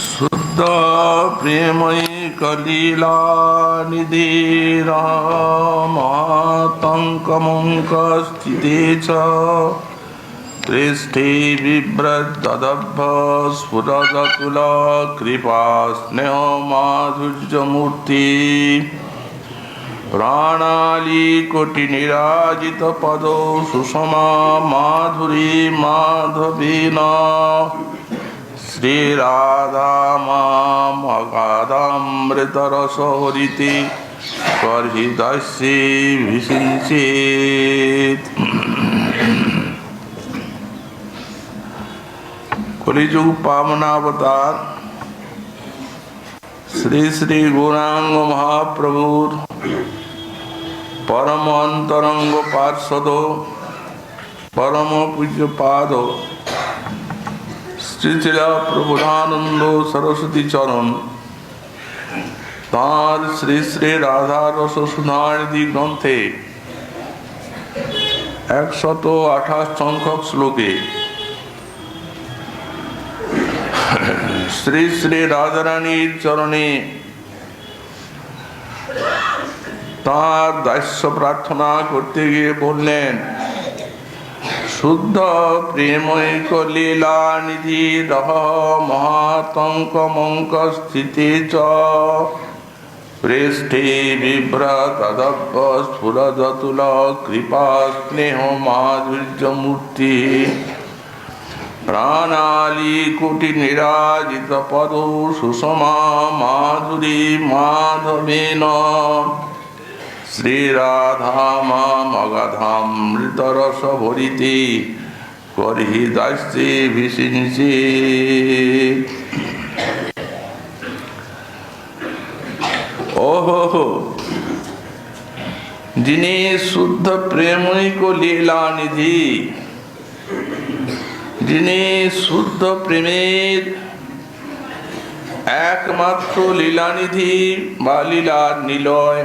शुद्ध प्रेमयी कलीला निधि रामातंकमंक स्थिते च पृष्ठे बिभ्रदभ स्फुरदतुल कृपा स्नेह माधुर्यमूर्ति प्राणाली कोटि निराजित पदो सुषमा माधुरी माधवेन श्री राधा माम अगाधामृत रस हरिति कर्हितस्य विसिंचेत्। कलिजुग पावनावतार श्री श्री गौरांग महाप्रभु परम अंतरंग पार्षद परम पूज्य पाद श्रीशिल प्रबोधानंद सरस्वती चरण तार श्री श्री राधा रस सुधानिधि ग्रंथे 128 संख्यक श्लोके श्री श्री राधा रानीर चरणे तार दास्य प्रार्थना करते गए बोलें शुद्ध प्रेमैक लीला निधि रह महातंकमंक स्थिते च पृष्ठे बिभ्रतदभ स्फुरदतुल कृपा स्नेह माधुर्यमूर्ति प्राणाली कोटि निराजित पदो सुषमा माधुरी माधवेन श्री राधा मामगाधामृत रस भरिति कर्हितस्य विसिंचेत्। ओहो जिन्हें शुद्ध प्रेमैक लीला निधि जिन्हें शुद्ध प्रेमेर एकमात्र लीला निधि बा लीला निलय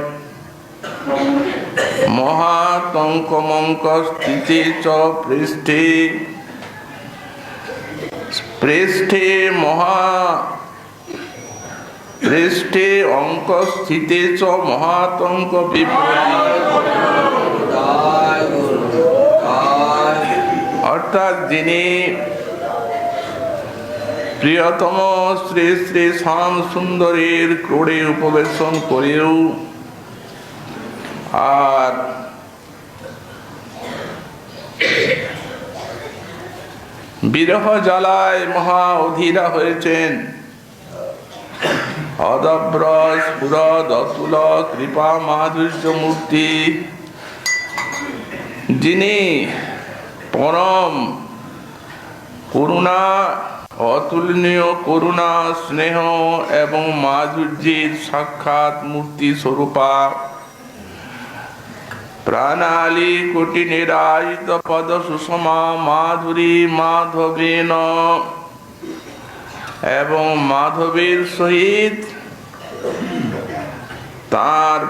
महातंकमंक स्थिते च पृष्ठे पृष्ठे पृष्ठे अंक स्थिते च महातंक अर्थात जिन्हें प्रियतम श्री श्री श्याम सुंदरेर क्रोड़े उपवेशन करेও আর বিরহ জ্বালায় মহা অধীরা হয়েছেন অদব্র স্ফুরদ অতুল কৃপা মাধুর্য মূর্তি যিনি পরম করুণা অতুলনীয় করুণা স্নেহ এবং মাধুর্যের সাক্ষাৎ মূর্তি স্বরূপা प्राणाली कोटि निराजित पद सुषमा माधुरी माधवेन एवं माधवीर सहित तार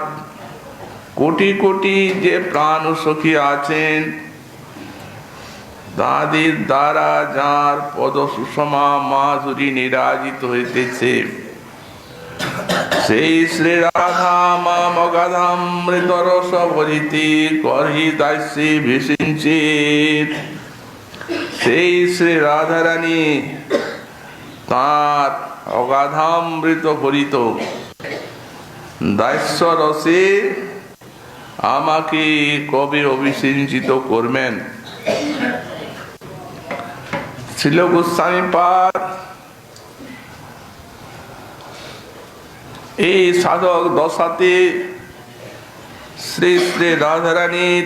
कोटि कोटि जे प्राण सखी आছেন তাদের দ্বারা যার পদ সুষমা মাধুরী নিরাজিত হইতেছে সেই শ্রী রাধা মামগাধামৃত রস ভরিতি कर्हितस्य विसिंचेत्। সেই শ্রী রাধা রানী তার অগাধামৃত ভরিত দাস্য রসে আমাকে কবে অভিষিঞ্চিত করবেন। ছিল গোস্বামী পাদ এই সাধক দশাতে শ্রী শ্রী রাধা রানীর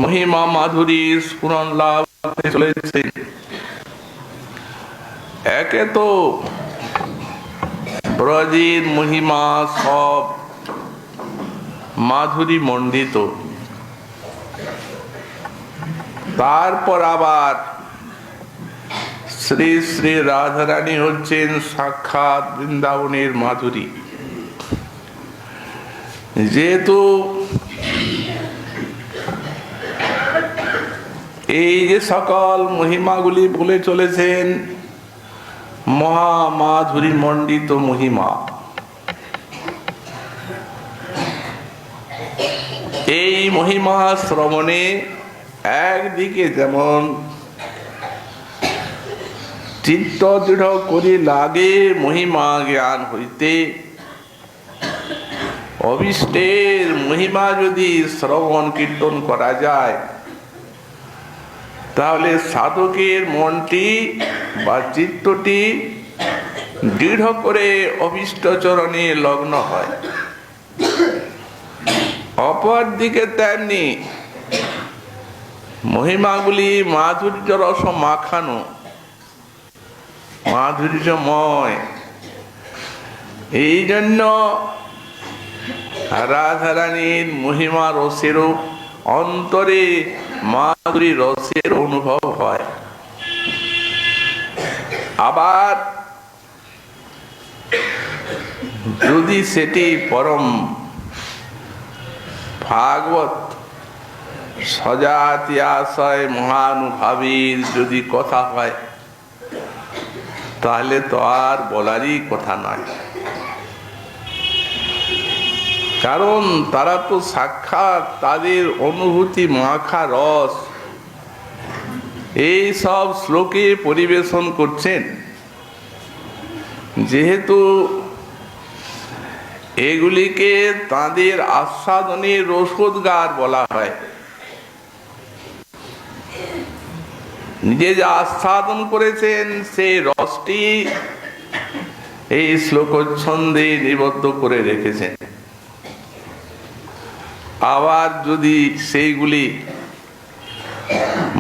মহিমা মাধুরীর স্ফুরণ লাভ করতে চলেছে। একে তো ব্রজের মহিমা সব মাধুরী মণ্ডিত, তারপর আবার শ্রী শ্রী রাধারানী হচ্ছেন সাক্ষাৎ বৃন্দাবনের মাধুরী। যেহেতু এই যে সকল মহিমাগুলি বলে চলেছেন, মহা মাধুরী মণ্ডিত মহিমা, এই মহিমা শ্রবণে একদিকে যেমন চিত্ত দৃঢ় করি লাগে মহিমা জ্ঞান হইতে, অভিষ্টের মহিমা যদি শ্রবণ কীর্তন করা যায় তাহলে সাধকের মনটি বা চিত্তটি দৃঢ় করে অভিষ্ট চরণে লগ্ন হয়। অপর দিকে তেমনি মহিমাগুলি মাধুর্য রস মাখানো, মাধুর্যময়। এই জন্য রাধারানীর মহিমা রসেরও অন্তরে মাধুরী রসের অনুভব হয়। আবার যদি সেটি পরম ভাগবত সজাতি আশয় মহানুভাবীর যদি কথা হয় তাহলে তো আর বলারই কথা নয়। কারণ তারা তো সাক্ষাৎ তাদের অনুভূতি মাখা রস এই সব শ্লোকে পরিবেশন করছেন। যেহেতু এগুলিকে তাদের আস্বাদনের রসোদ্গার বলা হয়, নিজে যা আস্বাদন করেছেন সেই রসটি এই শ্লোকচ্ছন্দে নিবদ্ধ করে রেখেছেন। আবার যদি সেইগুলি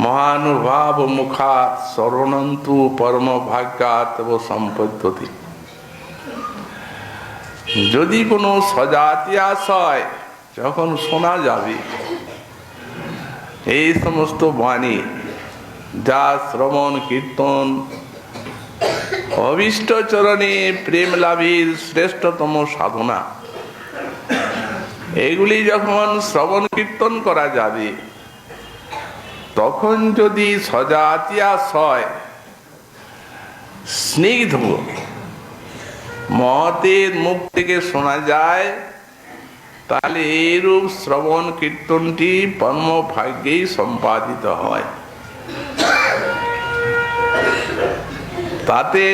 মহানুভাব মুখা শরণন্তু পরম ভাগ্যাত সম্পদ্যতি, যদি কোনো সজাতি আশয় যখন শোনা যাবে এই সমস্ত বাণী, যা শ্রবণ কীর্তন অভীষ্ট চরণে প্রেম লাভের শ্রেষ্ঠতম সাধনা, এগুলি যখন শ্রবণ কীর্তন করা যাবে তখন যদি সজাতি আশয় স্নিগ্ধ মহতের মুখ থেকে শোনা যায় তাহলে এইরূপ শ্রবণ কীর্তনটি পরম ভাগ্যেই সম্পাদিত হয়। তাতে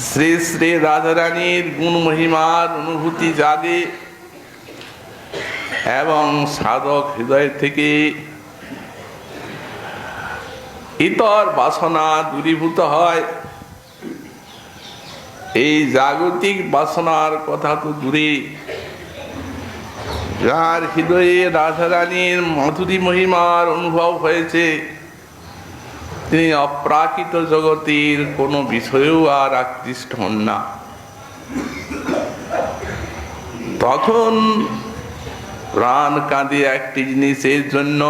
শ্রী শ্রী রাধারানীর গুণ মহিমার অনুভূতি জাগে এবং সাধক হৃদয় থেকে ইতর বাসনা দূরীভূত হয়। এই জাগতিক বাসনার কথা তো দূরে, যার হৃদয়ে রাধারানীর মাধুরী মহিমার অনুভব হয়েছে তিনি অপ্রাকৃত জগতের কোনো বিষয়েও আর আকৃষ্ট হন না। তখন প্রাণ কাঁদে একটি জিনিসের জন্য।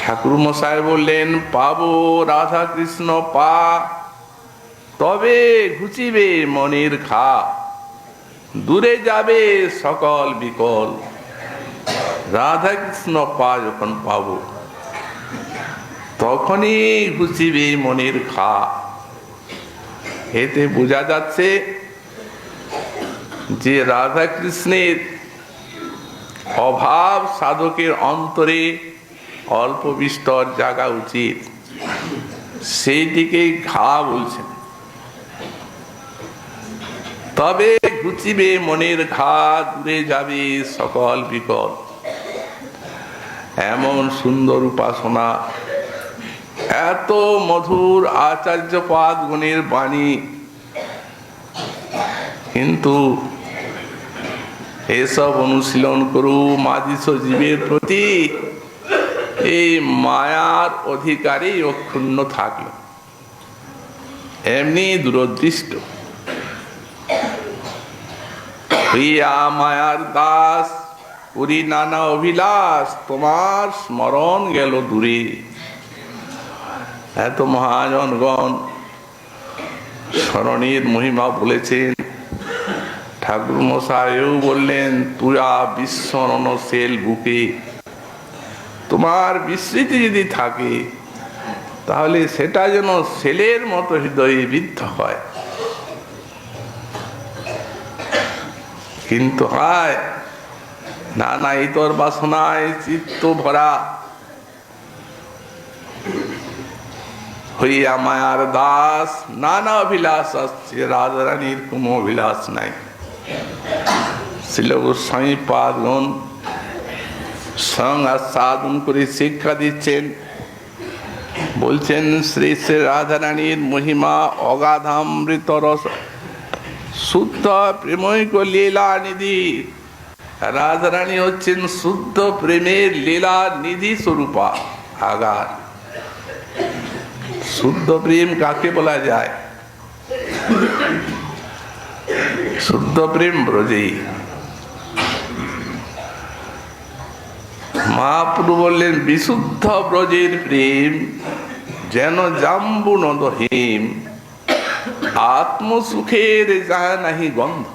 ঠাকুর মশাই বললেন, পাবো রাধা কৃষ্ণ পা, তবে ঘুচিবে মনের খা, দূরে যাবে সকল বিকল। রাধা কৃষ্ণ পা যখন পাবো তখনই ঘুচিবে মনের খা। এতে বোঝা যাচ্ছে যে রাধা কৃষ্ণের অভাব সাধকের অন্তরে অল্প বিস্তর জাগা উচিত, সেইটিকে ঘা বলছেন। তবে ঘুচিবে মনের ঘা, দূরে যাবে সকল বিকল। এমন সুন্দর উপাসনা, এত মধুর আচার্যপাদ গুণের বাণী, কিন্তু এসব অনুশীলন করু মাদিস জীবের প্রতি এই মায়ার অধিকারী অক্ষুণ্ণ থাকল, এমনি দূরদৃষ্ট হইয়া মায়ার দাস করি নানা অভিলাষ, তোমার স্মরণ গেল দূরে। এত মহাজনগণ স্মরণের মহিমা বলেছেন, ঠাকুর মশাইও বললেন, তুয়া বিস্মরণ সেল বুকে, তোমার বিস্মৃতি যদি থাকে তাহলে সেটা যেন সেলের মতো হৃদয়ে বিদ্ধ হয়। কিন্তু হয় নানা ইতর বাসনায় চিত্ত ভরা হইয়া মায়ার দাস, নানা অভিলাষ আসছে, রাধারানীর কোনো অভিলাষ নাই। শিল গোস্বামী পাদগণ স্বয়ং আস্বাদন করে শিক্ষা দিচ্ছেন, বলছেন শ্রী শ্রী রাধারানীর মহিমা অগাধামৃত রস, শুদ্ধ প্রেমৈক লীলা নিধি। রাধারানী হচ্ছেন শুদ্ধ প্রেমের লীলা নিধি স্বরূপা আগার। শুদ্ধ প্রেম কাকে বলা যায়? শুদ্ধ প্রেম ব্রজে। মহাপ্রভু বললেন, বিশুদ্ধ ব্রজের প্রেম যেন জাম্বু নদ হিম, আত্মসুখের যাহা নাহি গন্ধ।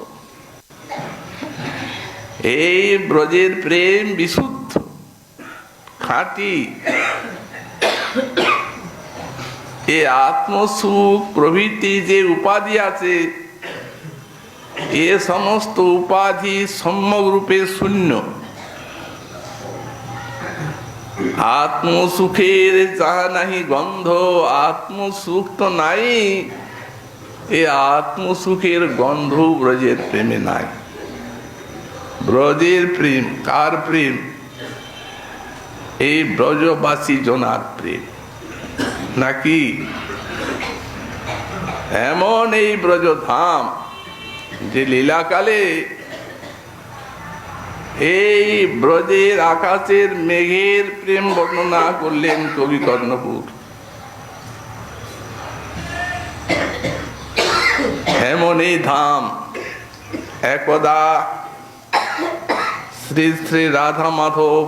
এই ব্রজের প্রেম বিশুদ্ধ, খাঁটি। এ আত্মসুখ প্রভৃতি যে উপাধি আছে, এ সমস্ত উপাধি সম্যক রূপে শূন্য। আত্মসুখের যাহা নাহি গন্ধ, আত্মসুখ তো নাই, এ আত্মসুখের গন্ধ ব্রজের প্রেমে নাই। ব্রজের প্রেম কার প্রেম? এই ব্রজবাসী জনার প্রেম নাকি? এমন এই ব্রজধাম যে লীলাকালে এই ব্রজের আকাশের মেঘের প্রেম বর্ণনা করলেন কবি কর্ণপুর। এমন এই ধাম একদা শ্রী শ্রী রাধা মাধব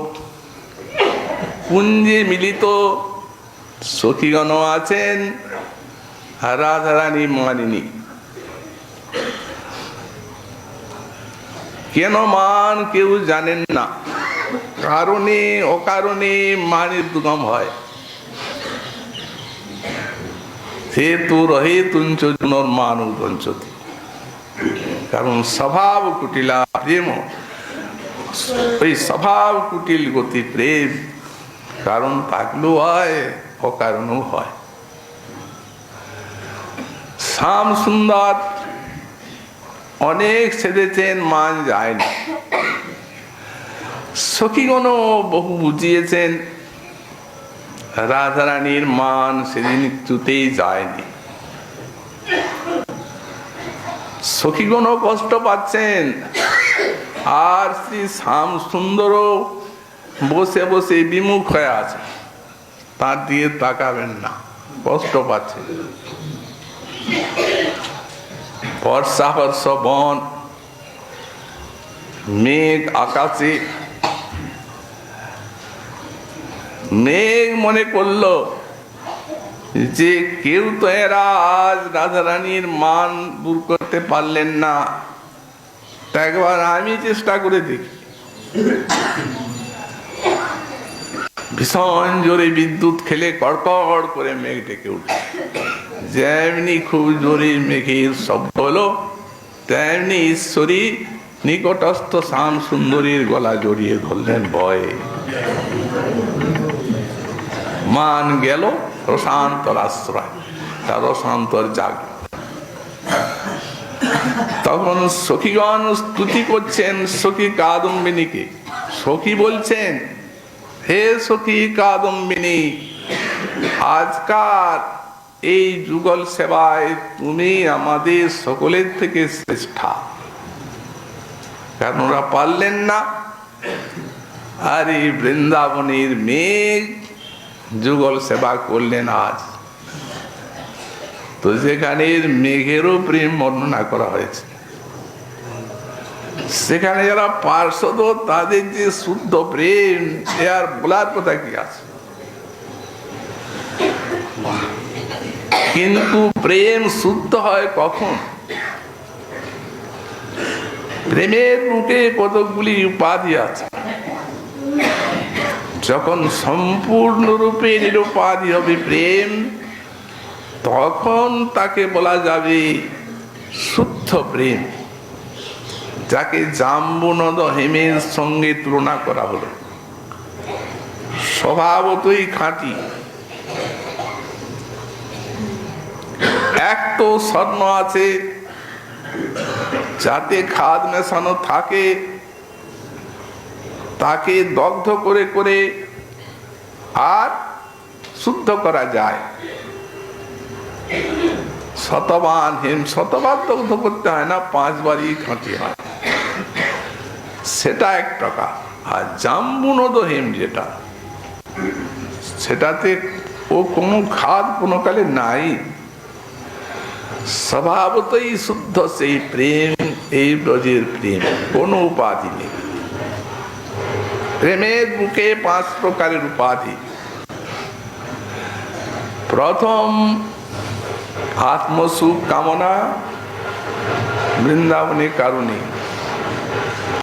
কুঞ্জে মিলিত সখীগণ আছেন, রাধারানী মানিনী। কেন মান কেউ জানেন না, কারণে অকারণে মানের দুগম হয়। সে তু রহে তুঞ্চ জুনর মান উদঞ্চতি। কারণ স্বভাব কুটিলা প্রেম, ওই স্বভাব কুটিল গতি প্রেম কারণ থাকলেও হয়, অকারণও হয়। শ্যাম সুন্দর অনেক সেজেছেন, মান যায়নি। সখীগণও বহু বুঝিয়েছেন, রাধারানীর মান সেদিন কিছুতেই যায়নি। সখীগণও কষ্ট পাচ্ছেন, আর শ্রী শ্যাম সুন্দরও বসে বসে বিমুখ হয়ে আছে, তার দিয়ে তাকাবেন না, কষ্ট পাচ্ছে। বর্ষা বর্ষ বন, মেঘ আকাশে, মেঘ মনে করলো যে কেউ তো এরা আজ রাধারানীর মান দূর করতে পারলেন না, তা একবার আমি চেষ্টা করে দেখি। ভীষণ জোরে বিদ্যুৎ খেলে কড়কড় করে মেঘ ডেকে উঠে। যেমনি খুব জোরে মেঘের শব্দ হলো, তেমনি ঈশ্বরী নিকটস্থ শ্যাম সুন্দরীর গলা জড়িয়ে ধরলেন ভয়ে। মান গেল রসান্তর আশ্রয়, তার রসান্তর জাগ। তখন সখীগণ স্তুতি করছেন সখী কাদম্বিনীকে। সখী বলছেন, হে সখী কাদম্বিনী, আজকার এই যুগল সেবায় তুমি আমাদের সকলের থেকে শ্রেষ্ঠা। কারণ ওরা পারলেন না, আর এই বৃন্দাবনের মেঘ যুগল সেবা করলেন আজ। তো যেখানে মেঘেরও প্রেম বর্ণনা করা হয়েছে, সেখানে যারা পার্শ্বদ তাদের যে শুদ্ধ প্রেম, এ আর বলার কথা কি আছে? কিন্তু প্রেম শুদ্ধ হয় কখন? প্রেমের বুকে কতগুলি উপাধি আছে। যখন সম্পূর্ণরূপে নিরুপাধি হবে প্রেম, তখন তাকে বলা যাবে শুদ্ধ প্রেম, যাকে জাম্বুনদ হেমের সঙ্গে তুলনা করা হলো। স্বভাবতই খাঁটি। এক তো স্বর্ণ আছে, যাতে খাদ মেশানো থাকে, তাকে দগ্ধ করে করে আর শুদ্ধ করা যায়। শতবার হেম, শতবার দগ্ধ করতে হয় না, 5 বারই খাঁটি হয়, সেটা এক প্রকার। আর জাম্বুনদ হেম যেটা, সেটাতে ও কোনো খাদ কোনো কালে নাই, স্বভাবতই শুদ্ধ সেই প্রেম, এই ব্রজের প্রেম, কোনো উপাধি নেই। প্রেমের বুকে 5 প্রকারের উপাধি। প্রথম আত্মসুখ কামনা, বৃন্দাবনে কারণে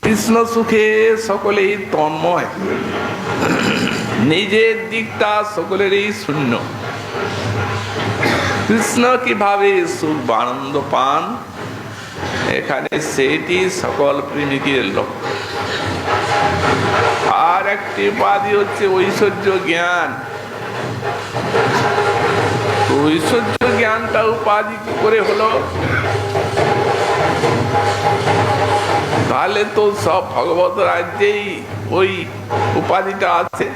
কৃষ্ণ সুখে সকলেই তন্ময়, নিজের দিকটা সকলেরই শূন্য। কৃষ্ণ কিভাবে সুখ আনন্দ পান, এখানে সেটি সকল প্রেমিকের লক্ষ্য। আর একটি উপাধি হচ্ছে ঐশ্বর্য জ্ঞান। ঐশ্বর্য জ্ঞানটা উপাধি কি করে হলো? তাহলে তো সব ভগবত রাজ্যেই ওই উপাধিটা আছে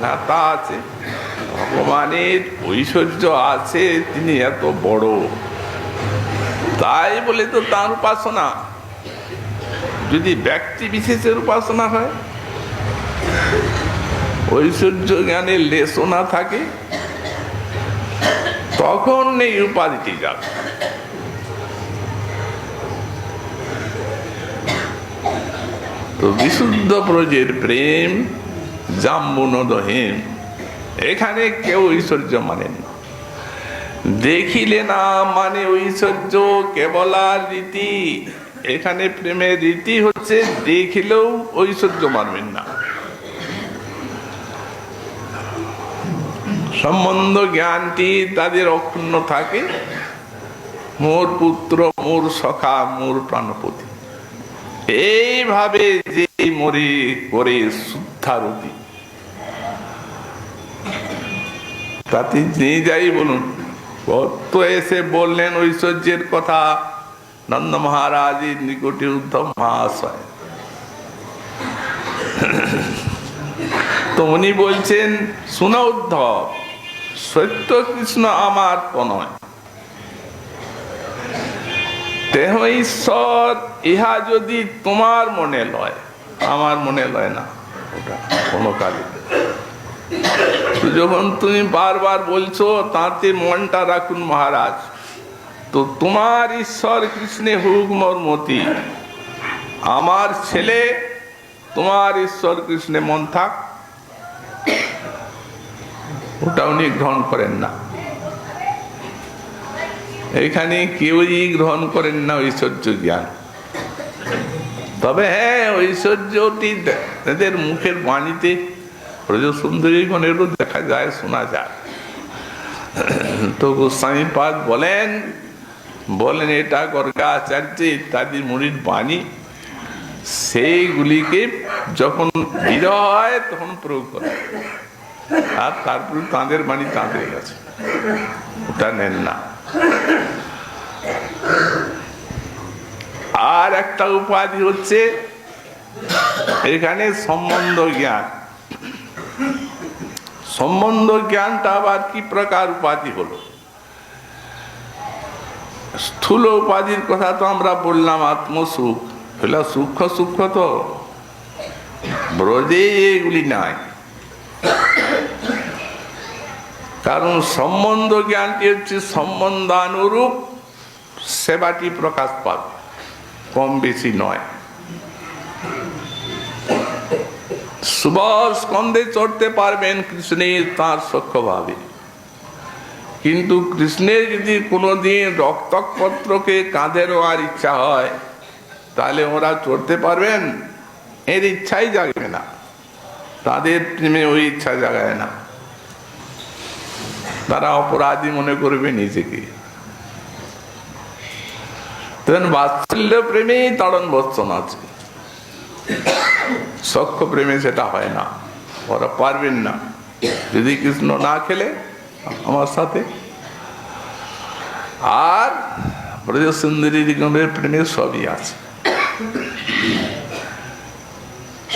না? তা আছে, ভগবানের ঐশ্বর্য আছে, তিনি এত বড়, তাই বলে তো তার উপাসনা। যদি ব্যক্তি বিশেষের উপাসনা হয়, ঐশ্বর্য জ্ঞানের লেশও না থাকে, তখন এই উপাধিটি যাবে। তো বিশুদ্ধ ব্রজের প্রেম জাম্বুনদ হেম, এখানে কেউ ঐশ্বর্য মানেন না। দেখিলে না মানে ঐশ্বর্য কেবল আর রীতি। এখানে প্রেমের রীতি হচ্ছে দেখিলেও ঐশ্বর্য মানবেন না। সম্বন্ধ জ্ঞানটি তাদের অক্ষুণ্ণ থাকে। মোর পুত্র, মোর সখা, মোর প্রাণপতি, এইভাবে যে মরে করে শুদ্ধারতি, তাতে নিয়ে যাই বলুন। কত এসে বললেন ঐশ্বর্যের কথা নন্দ মহারাজের নিকটে উদ্ধব মহাশয়। তো উনি বলছেন, শুনো উদ্ধব, সত্য কৃষ্ণ আমার তনয়, দেহ ঈশ্বর, ইহা যদি তোমার মনে লয়, আমার মনে লয় না ওটা কোনো কালে। যখন তুমি বারবার বলছো তাতে মনটা রাখুন মহারাজ, তো তোমার ঈশ্বর কৃষ্ণে হুক মোর মতি, আমার ছেলে তোমার ঈশ্বর কৃষ্ণে মন থাক, ওটা উনি গ্রহণ করেন না। এখানে কেউই গ্রহণ করেন না ঐশ্বর্য জ্ঞান। তবে হ্যাঁ, ঐশ্বর্যটি এদের মুখের বাণীতে ব্রজসুন্দরীগণেরও দেখা যায়, শোনা যায়। তো গোস্বামী পাদ বলেন এটা গর্গাচার্য ইত্যাদি মুনির বাণী, সেইগুলিকে যখন বিরহ হয় তখন প্রয়োগ করে, আর তারপরে তাঁদের বাণী তাঁদের কাছে, ওটা নেন না। আর একটা উপাধি হচ্ছে এখানে সম্বন্ধ জ্ঞান। সম্বন্ধ জ্ঞানটা আবার কি প্রকার উপাধি হলো? স্থূল উপাধির কথা তো আমরা বললাম, আত্মসুখ, সূক্ষ্ম সূক্ষ্ম তো ব্রজে এগুলি নাই। কারণ সম্বন্ধ জ্ঞানটি হচ্ছে সম্বন্ধানুরূপ সেবাটি প্রকাশ পাবে, কম বেশি নয়। সুবল স্কন্ধে চড়তে পারবেন কৃষ্ণের তাঁর সখ্য ভাবে, কিন্তু কৃষ্ণের যদি কোনোদিন রক্তপত্রকে কাঁধে নেওয়ার ইচ্ছা হয়, তাহলে ওরা চড়তে পারবেন? এর ইচ্ছাই জাগবে না, তাদের প্রেমে ওই ইচ্ছা জাগায় না। তারা অপরাধী মনে করবে নিজেকে। তখন বাৎসল্য প্রেমেই তাড়ন বর্ষণ আছে, সখ্য প্রেমে সেটা হয় না। ওরা পারবেন না যদি কৃষ্ণ না খেলে আমার সাথে। আর ব্রজ সুন্দরীগণের প্রেমে সবই আছে,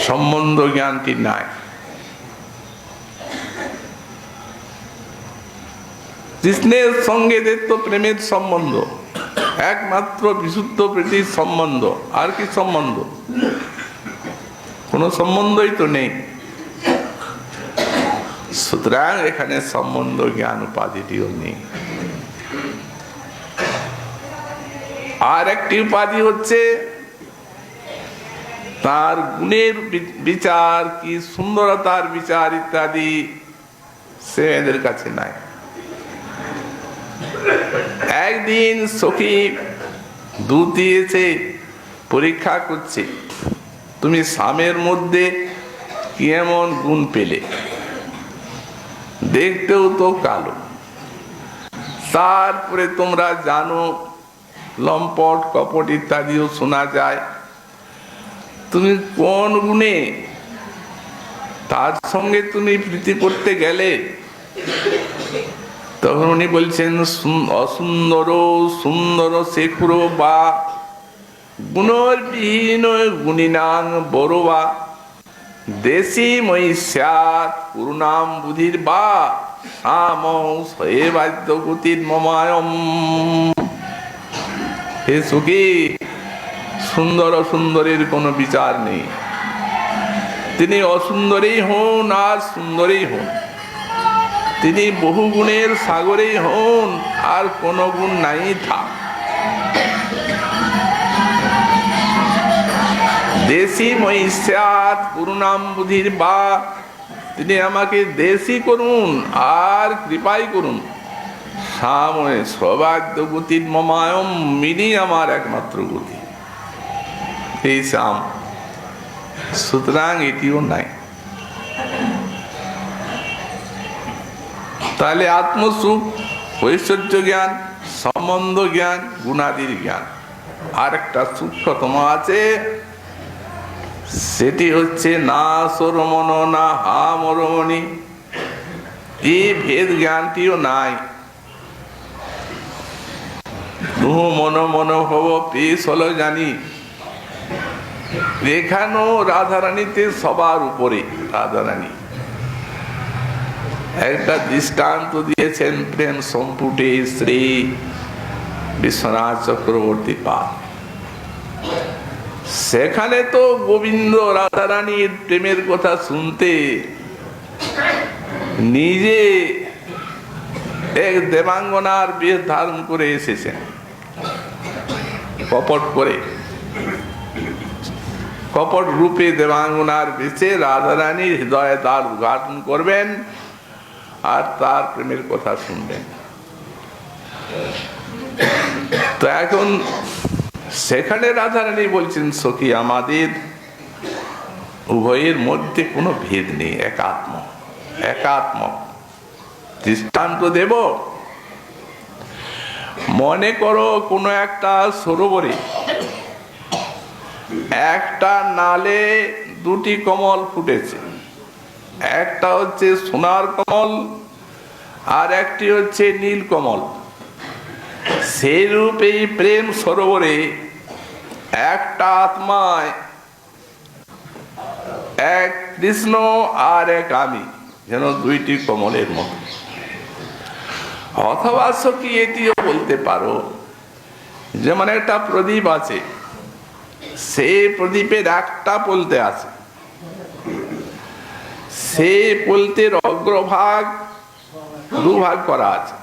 সম্বন্ধ জ্ঞানটি নাই। কৃষ্ণের সঙ্গে তো প্রেমের সম্বন্ধ, একমাত্র বিশুদ্ধ প্রীতির সম্বন্ধ। আর কি সম্বন্ধ? কোন সম্বন্ধই তো নেই। সুতরাং এখানে সম্বন্ধ জ্ঞান উপাধিটিও নেই। আর একটি উপাধি হচ্ছে তার গুণের বিচার, কি সুন্দরতার বিচার ইত্যাদি, সে এদের কাছে নাই। একদিন সখী দুধ দিয়েছে, পরীক্ষা করছে, তুমি স্বামের মধ্যে কি এমন গুণ পেলে? দেখতেও তো কালো। তারপরে তোমরা জানো লম্পট কপট ইত্যাদিও শোনা যায়। তুমি কোন গুণে তার সঙ্গে তুমি প্রীতি করতে গেলে? তখন উনি বলছেন, অসুন্দর সুন্দর শেখর বা গুণবিহীন গুণিনাং বড়বা দেশি মহিষ্যাত পুরুনাম বুধির বা সাম বাদ্য গতির মমায়ম। হে সুখী, সুন্দর অসুন্দরের কোনো বিচার নেই। তিনি অসুন্দরই হন আর সুন্দরই হন, তিনি বহু গুণের সাগরেই হন আর কোন গুণ নাই থাক। দেশি মহিষ্যাত পুরুনাম বুধির বা, তিনি আমাকে দেশি করুন আর কৃপাই করুন। সামনে সবাদ্য গতির মমায়ম, মিনি আমার একমাত্র গতি, এই শ্যাম। সুতরাং এটিও নাই। তাহলে আত্মসুখ, ঐশ্বর্য জ্ঞান, সম্বন্ধ জ্ঞান, গুণাদির জ্ঞান। আর একটা সূক্ষ্মতম আছে, সেটি হচ্ছে না সরমন না হা মরমণি। এই ভেদ জ্ঞানটিও নাই। তুহ মন মন ভব পেশ হলো জানি। এখানো রাধারানীতে সবার উপরে রাধারানী। একটা দৃষ্টান্ত দিয়েছেন প্রেম সম্পুটে শ্রী বিশ্বনাথ চক্রবর্তী পাল। সেখানে তো গোবিন্দ রাধারানীর প্রেমের কথা শুনতে নিজে এক দেবাঙ্গনার বেশ ধারণ করে এসেছেন, কপট করে, কপট রূপে দেবাঙ্গনার বেশে রাধারানীর হৃদয়ে দ্বার উদ্ঘাটন করবেন আর তার প্রেমের কথা শুনবেন। তো এখন সেখানে রাধারানী বলছেন, সখী আমাদের উভয়ের মধ্যে কোনো ভেদ নেই, একাত্ম একাত্ম। দৃষ্টান্ত দেব। মনে করো কোনো একটা সরোবরে একটা নালে দুটি কমল ফুটেছে, একটা হচ্ছে সোনার কমল আর একটি হচ্ছে নীল কমল। সেই রূপে প্রেম সরোবরে একটা আত্মায় এক কৃষ্ণ আর এক আমি, যেন দুইটি কমলের মতো। অথবা সখী এটিও বলতে পারো, যেমন একটা প্রদীপ আছে, সেই প্রদীপের একটা পলতে আছে, সেই পলতের অগ্রভাগ দুভাগ করা আছে।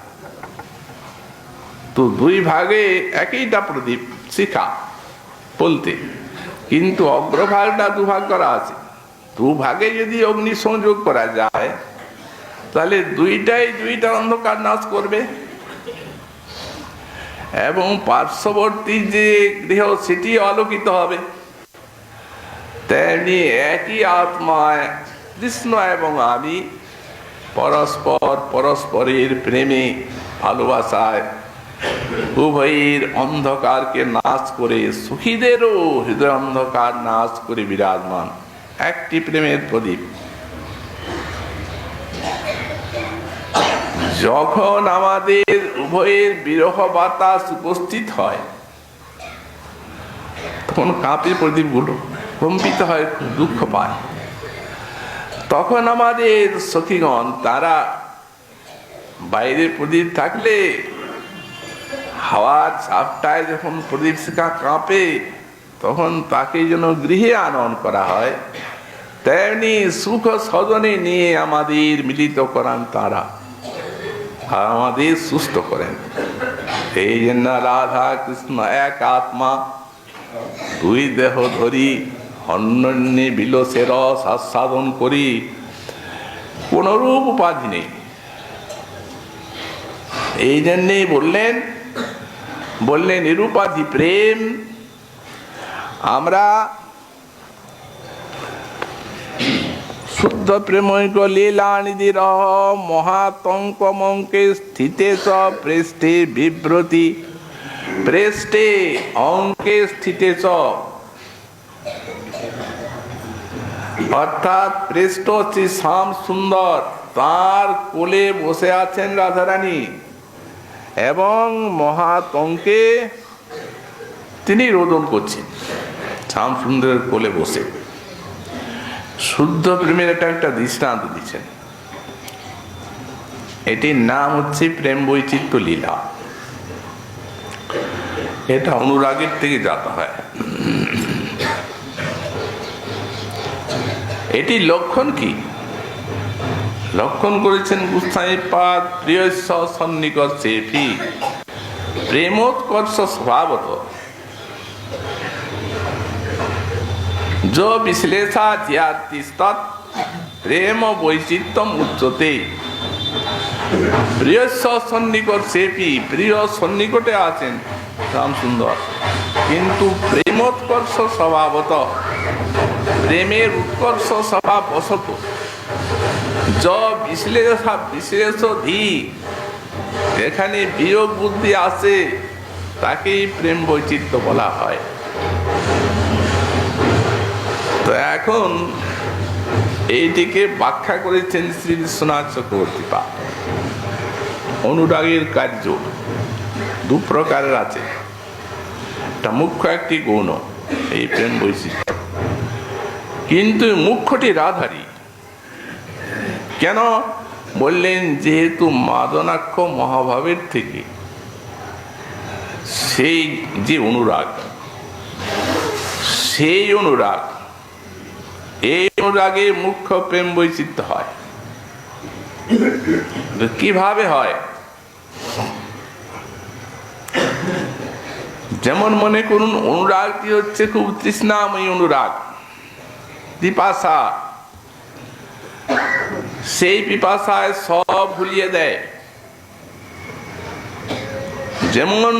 তো দুই ভাগে একইটা প্রদীপ শিখা বলতে, কিন্তু অগ্রভাগটা দুভাগ করা আছে। দুভাগে যদি অগ্নি সংযোগ করা যায়, তাহলে দুইটাই দুইটা অন্ধকার নাশ করবে, এবং পার্শ্ববর্তী যে গৃহ সেটি আলোকিত হবে। তেমনি একই আত্মায় কৃষ্ণ এবং আমি পরস্পরের প্রেমে ভালোবাসায় উভয়ের অন্ধকারকে নাশ করে সুখীদেরও হৃদয় অন্ধকার নাশ করে বিরাজমান একটি প্রেমের প্রদীপ। যখন আমাদের উভয়ের বিরহ বাতাস উপস্থিত হয়, তখন কাঁপে প্রদীপগুলো, কম্পিত হয়, দুঃখ পায়। তখন আমাদের সখীগণ তারা বাইরে প্রদীপ থাকলে হাওয়ার চাপটায় যখন প্রদীপ শিখা কাঁপে, তখন তাকে যেন গৃহে আনয়ন করা হয়, তেমনি সুখ সজনে নিয়ে আমাদের মিলিত করান তারা, আমাদের সুস্থ করেন। এই জন্য রাধা কৃষ্ণ এক আত্মা, দুই দেহ ধরি অন্যন্যে বিলসে রস আস্বাদন করি, কোনরূপ উপাধি নেই। এই জন্যেই বললেন নিরুপাধি প্রেম। আমরা শুদ্ধ প্রেমৈক লীলানিধি রহ মহাতঙ্ক মঙ্কে স্থিতে চ প্রেষ্ঠে বিভ্রতি প্রেষ্ঠে অঙ্কে স্থিতে চ, অর্থাৎ প্রেষ্ঠ শ্রী শ্যাম সুন্দর, তার কোলে বসে আছেন রাধারানী, এবং মহাতঙ্কে তিনি রোদন করছেন শ্যাম সুন্দরের কোলে বসে। শুদ্ধ প্রেমের এটা একটা দৃষ্টান্ত দিচ্ছেন। এটির নাম হচ্ছে প্রেম বৈচিত্র্য লীলা। এটা অনুরাগের থেকে জাত হয়। এটি লক্ষণ কি? লক্ষণ করেছেন গোস্বামীপাদ, প্রিয়স্য সন্নিকট সেফি প্রেমোৎকর্ষ স্বভাবত जो विश्लेषा प्रेम वैचित्रम उच्चते। प्रिय सन्निकट सेपी, प्रिय सन्निकटे आছেন श्याम सुंदर, किंतु प्रेमोत्कर्ष स्वभावत, प्रेमेर उत्कर्ष स्वभाव बसत जो विश्लेषधी এখানে বিয়োগ বুদ্ধি আছে, তাকেই প্রেম বৈচিত্র্য বলা হয়। তো এখন এইটিকে ব্যাখ্যা করেছেন শ্রী বিশ্বনাথ চক্রবর্তী পা। অনুরাগের কার্য দু প্রকারের আছে, একটা মুখ্য একটি গৌণ, এই প্রেম বৈচিত্র্য। কিন্তু মুখ্যটি রাধারী। কেন বললেন? যেহেতু মাদনাক্ষ মহাভাবের থেকে সেই যে অনুরাগ, সেই অনুরাগ, এই অনুরাগে মুখ্য প্রেম বৈচিত্র্য হয়। কিভাবে হয়? যেমন মনে করুন, অনুরাগটি হচ্ছে খুব তৃষ্ণাময়ী অনুরাগ, পিপাসা। সেই পিপাসায় সব ভুলিয়ে দেয়। যেমন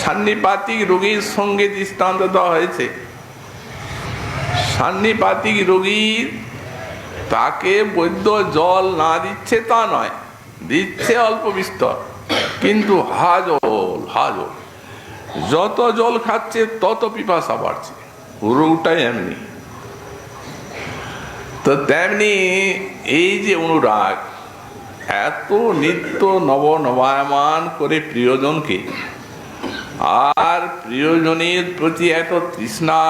সান্নিপাতিক রোগীর সঙ্গে দৃষ্টান্ত দেওয়া হয়েছে। সান্নিপাতিক রোগীর তাকে বৈদ্য জল না দিচ্ছে তা নয়, দিচ্ছে অল্প বিস্তর, কিন্তু হাজল যত জল খাচ্ছে তত পিপাসা বাড়ছে। রোগটাই এমনি। তো তেমনি এই যে অনুরাগ এত নিত্য নবায়মান করে প্রিয়জনকে, আর প্রিয়জনের প্রতি এত তৃষ্ণা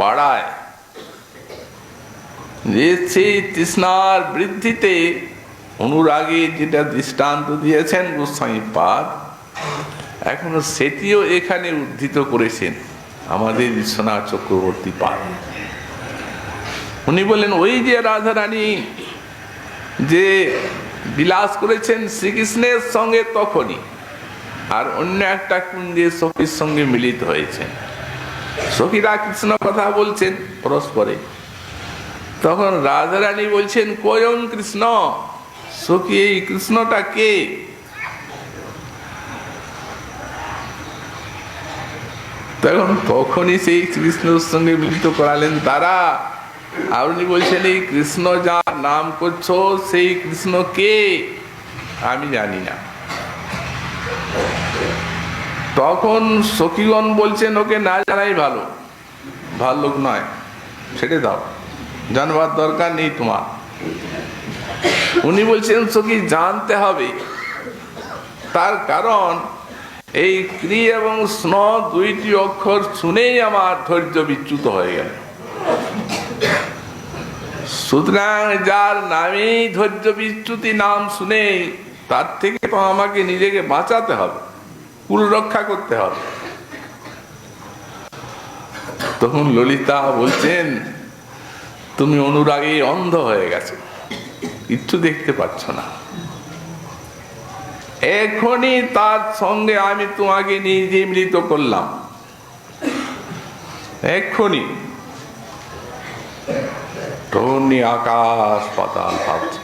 বাড়ায় যে সেই তৃষ্ণার বৃদ্ধিতে অনুরাগে যেটা দৃষ্টান্ত দিয়েছেন গোস্বামীপাদ, এখনো সেটিও এখানে উদ্ধৃত করেছেন আমাদের বিশ্বনাথ চক্রবর্তী পাদ। উনি বলেন, ওই যে রাধারানী যে বিলাস করেছেন শ্রীকৃষ্ণের সঙ্গে তখনই, আর অন্য একটা কুঞ্জে সখীর সঙ্গে মিলিত হয়েছেন। সখীরা কৃষ্ণ কথা বলছেন পরস্পরে, তখন রাধারানী বলছেন কোয়ং কৃষ্ণ, সখী এই কৃষ্ণটা কে? তখনই সেই কৃষ্ণের সঙ্গে মিলিত করালেন তারা। আপনি বলছেন এই কৃষ্ণ যার নাম করছো সেই কৃষ্ণ কে? আমি জানি না। তখন সখীগণ বলছেন ওকে না জানাই ভালো, ভালো লোক নয়, ছেড়ে দাও, জানবার দরকার নেই তোমার। উনি বলছেন সখী জানতে হবে, তার কারণ এই ক্রি এবং স্ন দুইটি অক্ষর শুনেই আমার ধৈর্য বিচ্যুত হয়ে গেল। সুতরাং যার নামেই ধৈর্য বিচ্যুতি নাম শুনে, তার থেকে তো আমাকে নিজেকে বাঁচাতে হবে, কুল রক্ষা করতে হবে। তখন ললিতা বলছেন তুমি অনুরাগে অন্ধ হয়ে গেছো, কিচ্ছু দেখতে পাচ্ছ না। এখনই তার সঙ্গে আমি তোমাকে নিজে মিলিত করলাম, এক্ষুনি। তখনই আকাশ পাতাল ভাবছে,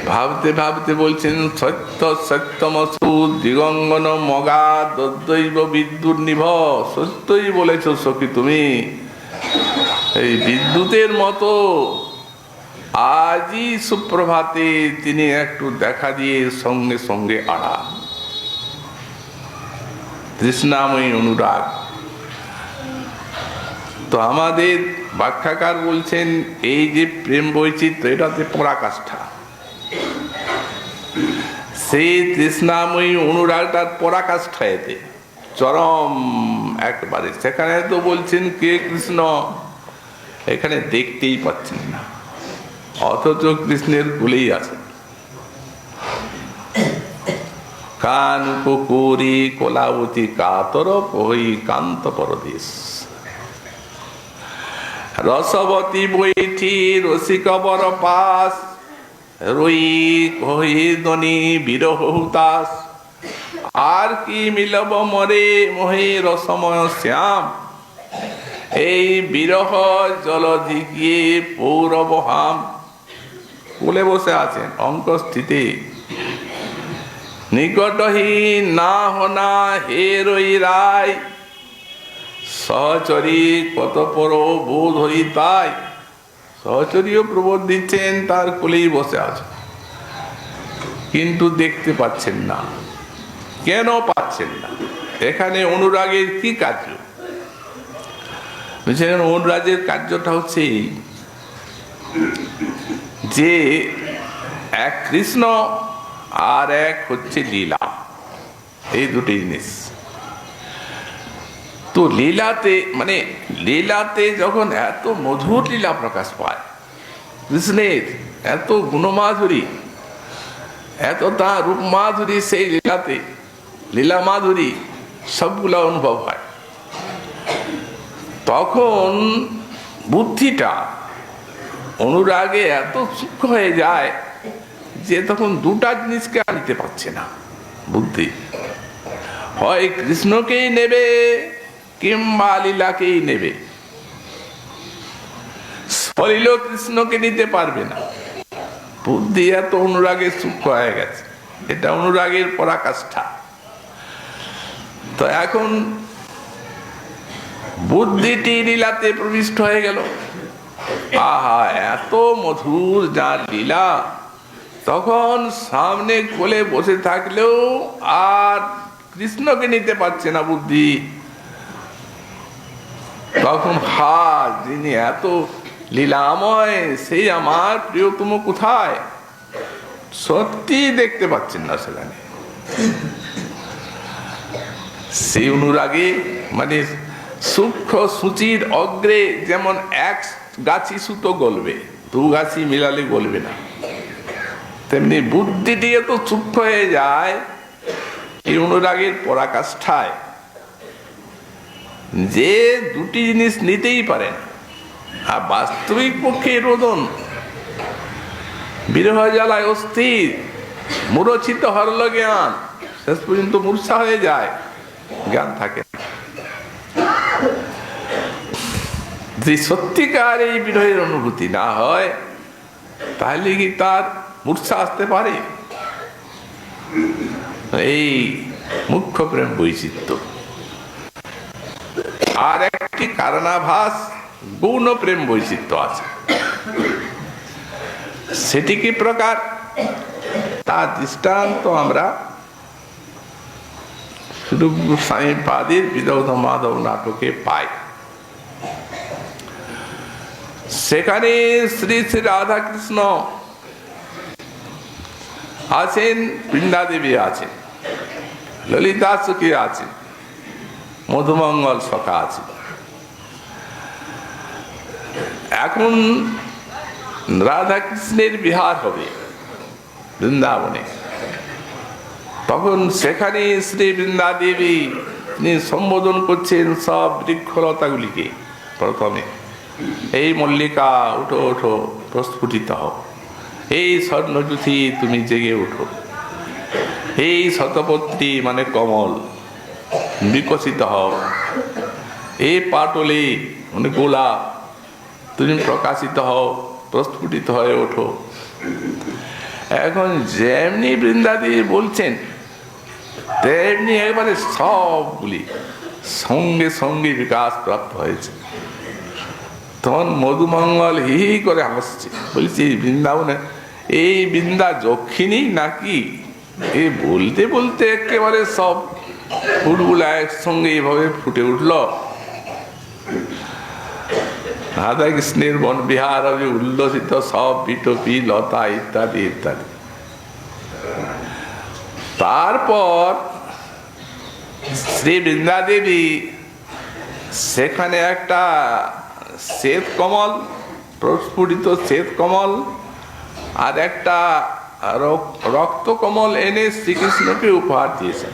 ভাবতে ভাবতে বলছেন সত্য সত্যমসু দিগঙ্গন মগা দৈব বিদ্যুৎ নিভ। সত্যই বলেছ সখী তুমি, এই বিদ্যুতের মতো আজই সুপ্রভাতে তিনি একটু দেখা দিয়ে সঙ্গে সঙ্গে আড়া। তৃষ্ণাময়ী অনুরাগ। তো আমাদের ব্যাখ্যাকার বলছেন এই যে প্রেম বৈচিত্র্য, এটাতে পরাকাষ্ঠা। সেই তৃষ্ণাময়ী অনুরাগটার পরাকাষ্ঠা এতে চরম একবারে। সেখানে তো বলছেন কে কৃষ্ণ, এখানে দেখতেই পাচ্ছেন না, অথচ কৃষ্ণের কুলেই আছে। কান কুকুরি কোলাবতী কাতর পহি কান্ত পরদেশ, রসবতী বৈঠি রসিক বর পাশ, রই কহিদনি বিরহ হুতাস। আর কি মিলব মরে মোহে রসময় শ্যাম, এই বিরহ জলধি গিয়ে পৌরবহাম। কুলে বসে আছেন অঙ্কস্থিতি, নিকটহি না হনা হে রই রায়, সহচরী কত পর বোধ হই তাই। সহচরীও প্রবোধ দিচ্ছেন, তার কোলেই বসে আছে, কিন্তু দেখতে পাচ্ছেন না। কেন পাচ্ছেন না? এখানে অনুরাগের কি কার্য? অনুরাগের কার্যটা হচ্ছে যে এক কৃষ্ণ আর এক হচ্ছে লীলা, এই দুটি জিনিস। তো লীলাতে মানে লীলাতে যখন এত মধুর লীলা প্রকাশ পায়, কৃষ্ণের এত গুণমাধুরী, এত তার রূপ মাধুরী, সেই লীলাতে লীলা মাধুরী সবগুলা অনুভব হয়, তখন বুদ্ধিটা অনুরাগে এত সূক্ষ্ম হয়ে যায় যে তখন দুটা জিনিসকে আর নিতে পারছে না বুদ্ধি। হয় কৃষ্ণকেই নেবে কিংবা লীলাকেই নেবে, সলিল কৃষ্ণকে নিতে পারবে না। বুদ্ধি এত অনুরাগের সূক্ষ্ম হয়ে গেছে, এটা অনুরাগের পরাকাষ্ঠা। তো এখন বুদ্ধিটি লীলাতে প্রবিষ্ট হয়ে গেল। আহা, এত মধুর যার লীলা, তখন সামনে কোলে বসে থাকলেও আর কৃষ্ণকে নিতে পারছে না বুদ্ধি। তখন যিনি এত লীলাময়, সেই আমার প্রিয়তম কোথায়? সত্যি দেখতে পাচ্ছেন না সেখানে। সেই অনুরাগে মানে সূক্ষ্ম সূচির অগ্রে যেমন এক গাছি সুতো গলবে, দু গাছি মিলালে গলবে না, তেমনি বুদ্ধিটি এত সূক্ষ্ম হয়ে যায় এই অনুরাগের পরাকাষ্ঠায়, যে দুটি জিনিস নিতেই পারে না। আর বাস্তবিক পক্ষে রোদন বিরহ জ্বালায় অস্থির, মূরছিত হরল জ্ঞান, শেষ পর্যন্ত মূর্ছা হয়ে যায়, জ্ঞান থাকে। যদি সত্যিকার এই বিরহের অনুভূতি না হয় তাহলে কি তার মূর্ছা আসতে পারে? এই মুখ্য প্রেম বৈচিত্র্য। আর একটি কারণাভাস গৌণ প্রেম বৈচিত্র্য আছে। সেটি কি প্রকার? তার দৃষ্টান্ত আমরা স্বরূপ গোস্বামী পাদের বিদগ্ধ মাধব নাটকে পাই। সেখানে শ্রী শ্রী রাধা কৃষ্ণ আছেন, বৃন্দা দেবী আছেন, ললিতা সখী আছেন, মধুমঙ্গল সখা আছে। এখন রাধা কৃষ্ণের বিহার হবে বৃন্দাবনে। তখন সেখানে শ্রী বৃন্দা দেবী তিনি সম্বোধন করছেন সব বৃক্ষলতাগুলিকে। প্রথমে, এই মল্লিকা উঠো ওঠো, প্রস্ফুটিত হও। এই স্বর্ণজ্যোতি তুমি জেগে উঠো। এই শতপত্রী মানে কমল, বিকশিত হও। এই পাটলি মানে গোলাপ, তুমি প্রকাশিত হও, প্রস্ফুটিত হয়ে ওঠো। এখন যেমনি বৃন্দাদেবী বলছেন তেমনি একবারে সবগুলি সঙ্গে সঙ্গে বিকাশ প্রাপ্ত হয়েছে। তখন মধুমঙ্গল হি হি করে হাসছে, বলছি বৃন্দাবনে এই বৃন্দা যক্ষিণী নাকি? এই বলতে বলতে একেবারে সব ফুলগুলা একসঙ্গে এইভাবে ফুটে উঠল। রাধা কৃষ্ণের বন বিহার উল্লসিত সব বিটপি লতা ইত্যাদি ইত্যাদি। তারপর শ্রী বৃন্দা দেবী সেখানে একটা শ্বেত কমল, প্রস্ফুটিত শ্বেত কমল আর একটা রক্ত কমল এনে শ্রীকৃষ্ণকে উপহার দিয়েছেন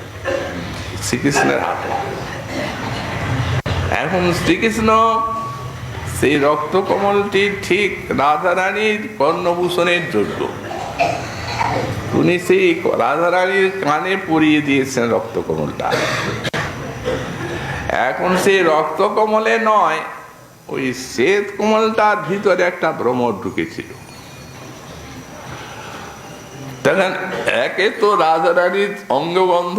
শ্রীকৃষ্ণের হাতে। এখন শ্রীকৃষ্ণ সেই রক্ত কমলটি ঠিক রাধারানীর কর্ণভূষণের যোগ্য। উনি সেই রাধারানীর কানে পরিয়ে দিয়েছেন রক্ত কমলটা। এখন সেই রক্ত কমলে নয়, ওই শ্বেত কমলটার ভিতরে একটা ভ্রমর ঢুকেছিল। তখন একে তো রাধারানীর অঙ্গগন্ধ,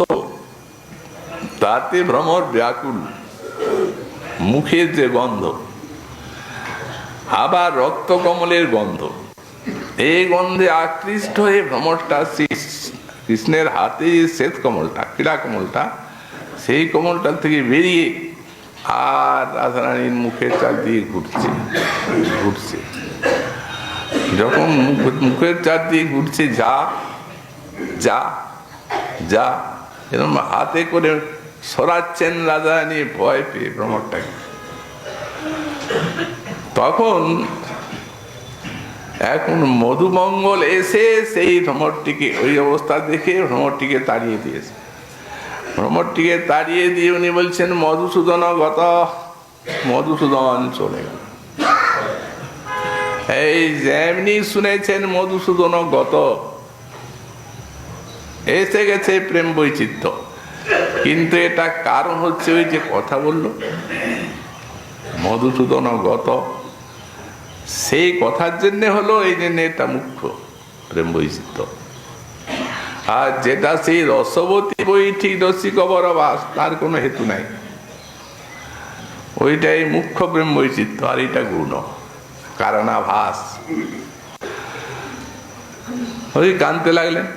তাতে ভ্রমর ব্যাকুল, মুখের যে গন্ধ, আবার রক্ত কমলের গন্ধ, এই গন্ধে আকৃষ্ট হয়ে ভ্রমরটা কৃষ্ণের হাতে শ্বেত কমলটা, ক্রীড়া কমলটা, সেই কমলটা থেকে বেরিয়ে আর রাধারানীর মুখের চারদিকে ঘুরছে ঘুরছে। যখন মুখের চারদিকে ঘুরছে, যা যা যা এরকম হাতে করে সরাচ্ছেন রাধারানী ভয় পেয়ে ভ্রমরটাকে। তখন এখন মধুমঙ্গল এসে সেই ভ্রমরটিকে, ওই অবস্থা দেখে ভ্রমরটিকে তাড়িয়ে দিয়েছে। ভ্রমরটিকে তাড়িয়ে দিয়ে উনি বলছেন মধুসূদন গত, মধুসূদন চলে গেল। এই যেমনি শুনেছেন মধুসূদন গত, এসে গেছে প্রেম বৈচিত্র্য। কিন্তু এটা কারণ হচ্ছে ওই যে কথা বলল মধুসূদন গত, সেই কথার জন্য হলো, এই জন্য এটা মুখ্য প্রেম বৈচিত্র্য। আর যেটা সেই রসবতী বৈঠি রসিক বরবাস, তার কোনো হেতু নাই। ওইটাই মুখ্য প্রেম বৈচিত্র্য, আর এটা গৌণ কারণাভাস। ওই কানতে লাগলেন,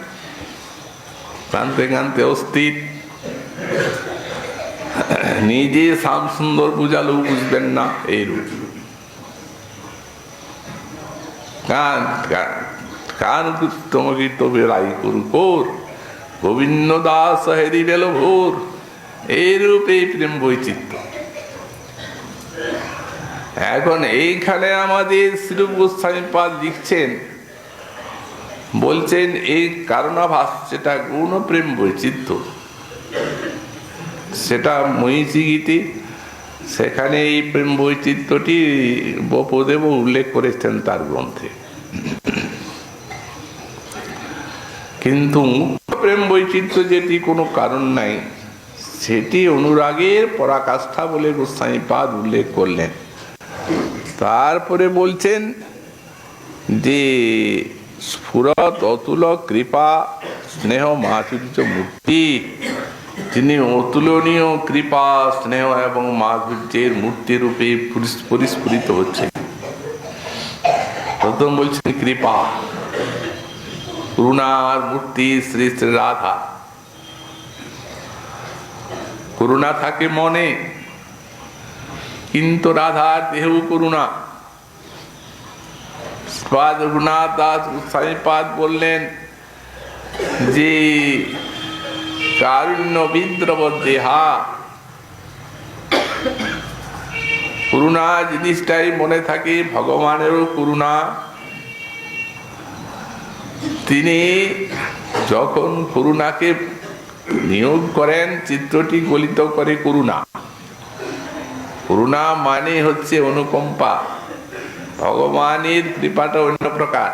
কানতে কানতে অস্থির। নিজে শ্যাম সুন্দর বুঝালেও বুঝবেন না এই রূপ। কান কান তোমাকে তো বেড়াই করু কোর, গোবিন্দ দাস হেরি বেল ভোর, এইরূপ এই প্রেম বৈচিত্র্য। এখন এইখানে আমাদের শ্রী গোস্বামী পাদ লিখছেন, বলছেন এই কারণাভাস যেটা গৌণ প্রেম বৈচিত্র্য, সেটা মহিষী গীতি, সেখানে এই প্রেম বৈচিত্র্যটি বপদেব উল্লেখ করেছেন তার গ্রন্থে। কিন্তু মুখ্য প্রেম বৈচিত্র্য যেটি কোনো কারণ নাই, সেটি অনুরাগের পরাকাষ্ঠা বলে গোস্বামী পাদ উল্লেখ করলেন। তারপরে বলছেন যে স্ফুরত অতুল কৃপা স্নেহ মাধুর্য মূর্তি, তিনি অতুলনীয় কৃপা স্নেহ এবং মাধুর্যের মূর্তি রূপে পরিস্ফুরিত হচ্ছে। প্রথম বলছেন কৃপা, করুণার মূর্তি শ্রী শ্রী রাধা। করুণা থাকে মনে, কিন্তু রাধার দেহ করুণা। রঘুনাথ দাস গোস্বামীপাদ বললেন যে কারুণ্য বিদ্রব দেহা, করুণা জিনিসটাই মনে থাকে, ভগবানেরও করুণা। তিনি যখন করুণাকে নিয়োগ করেন, চিত্রটি গলিত করে করুণা। করুণা মানে হচ্ছে অনুকম্পা। ভগবানের কৃপাটা অন্য প্রকার,